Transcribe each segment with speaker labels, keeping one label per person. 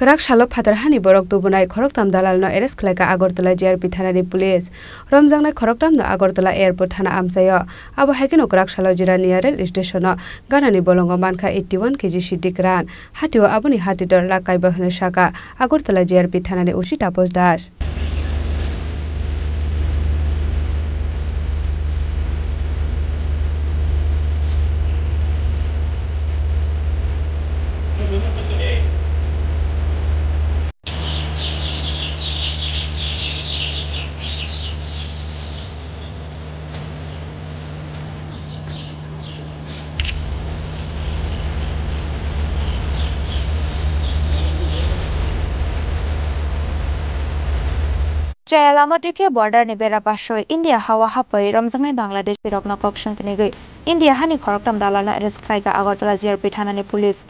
Speaker 1: Kerak Shalop Hatarhani Borok Dubunai Koroktam Dalal no Eres Kleka Agortala JRP Thanani Police Ramjangnai Koroktam no Agortala Airport Thana Amsayo Abo Hakino Kerak Shalo Jirani Rail Station no Ganani Bolongo Manka 81 kg Shidikran Hatio Abuni Hatidor Lakai Bahane Shaka Agortala JRP Thanani Ushi Tapos Dash
Speaker 2: Alamatike border ni bera pashoy India hawa hapai Ramjangnai Bangladesh birokna kokshon pinigui India hani khoroktam dalana arrest khlaiga Agartala JRP thanani police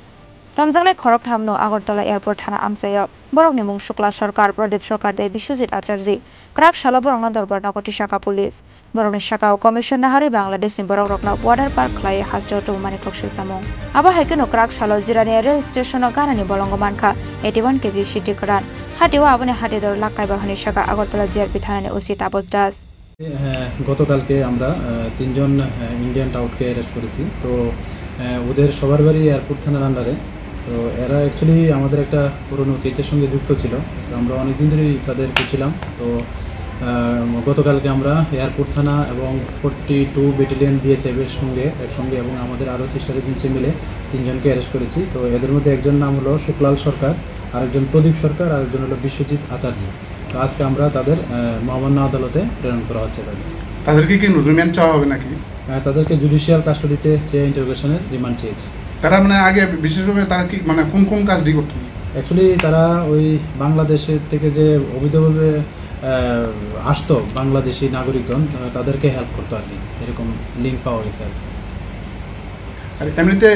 Speaker 2: Ramjangnai khoroktam no Agartala airport thana amsayo borokni mung Shukla Sarkar Pradip Sarkar de Bishwajit Acharji Kerak Shalo borokna dorbar nakoti shaka police borokni shaka commission nahari Bangladesh ni borok rokna border par khlai hasdo to mani kokshil samung aba haikeno Kerak Shalo Jirani rail station no ganani bolongo manka 81 kg shidikran Hatiwa abone hatidor lakai bahani shaka Agartala JRP thanani OC Tapas Das
Speaker 3: গতকালকে আমরা তিনজন Indian টাউটকে arrest করেছি তো ওদের সবার বাড়ি airport থানার আন্ডারে তো এরা অ্যাকচুয়ালি আমাদের একটা পুরনো কেসের সঙ্গে যুক্ত ছিল তো আমরা অনেক দিন ধরেই তাদের খুঁজছিলাম তো গতকালকে আমরা এয়ারপোর্ট থানা এবং 42 ব্যাটালিয়ন বিএসএফ এর একসঙ্গে এবং আমাদের আরও সিস্টার এজেন্সি মিলে তিনজনকে অ্যারেস্ট করেছি তো এদের মধ্যে একজন নাম হলো শুক্লাল সরকার আরেকজন প্রদীপ সরকার আরেকজন হলো বিশ্বজিৎ আচার্য তো আজকে আমরা তাদের মহামান্য আদালতে প্রেরণ করা হচ্ছে
Speaker 4: তাদেরকে কি রিমান্ড চাওয়া হবে নাকি
Speaker 3: তাদেরকে জুডিশিয়াল কাস্টডিতে চেয়ে ইন্টারোগেশনের রিমান্ড চেয়েছে
Speaker 4: তারা মানে আগে বিশেষভাবে তারা কি মানে কোন কাজটি করতো
Speaker 3: অ্যাকচুয়ালি তারা ওই বাংলাদেশের থেকে যে অবৈধভাবে আসতো বাংলাদেশি নাগরিকগণ তাদেরকে হেল্প করতো আর কি এরকম লিঙ্ক পাওয়া গেছে
Speaker 4: আর এমনিতে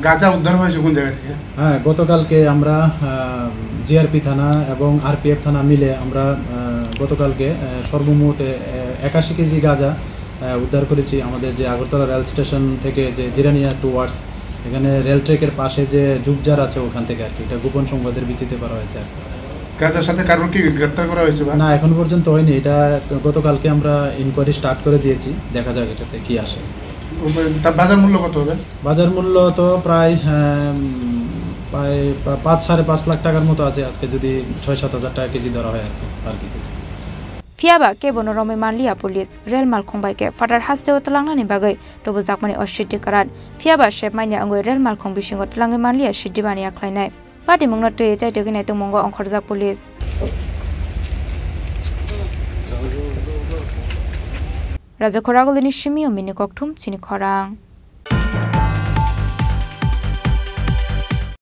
Speaker 4: গাঁজা উদ্ধার হয়েছে কোন জায়গা থেকে
Speaker 3: হ্যাঁ গতকালকে আমরা জিআরপি থানা এবং আরপিএফ থানা মিলে আমরা গতকালকে সর্বমোট 81 কেজি গাঁজা উদ্ধার করেছি আমাদের যে আগরতলা রেল স্টেশন থেকে যে জিরানিয়া টুয়ার্ডস এখানে রেল ট্র্যাকের পাশে যে জুবজার আছে ওখান থেকে আর কি এটা গোপন সংবাদের ভিত্তিতে করা হয়েছে
Speaker 4: গাঁজার সাথে কারো কি গ্রেফতার করা হয়েছে
Speaker 3: না এখন পর্যন্ত হয়নি এটা গতকালকে আমরা ইনকোয়ারি স্টার্ট করে দিয়েছি দেখা যাক এটাতে কি আসে
Speaker 4: তার বাজার মূল্য কত হবে
Speaker 3: বাজার মূল্য তো প্রায় 5-5.5 লাখ টাকার মতো আছে আজকে যদি 6-7 হাজার টাকা কেজি ধরা হয় আর কি
Speaker 2: Fiaba ke bonorome manlia police rel malkhong ke fatar haste otlangnga ni bagai to bujakmani oshiti karan Fiaba shep manya angoi rel malkhong bisingo tlangi manlia shiti bani akhlainai pati mungna te chai te ginai tongmongo ongkhorjak police Raja Khoragolini Shimio Mini Koktum Chini Khorang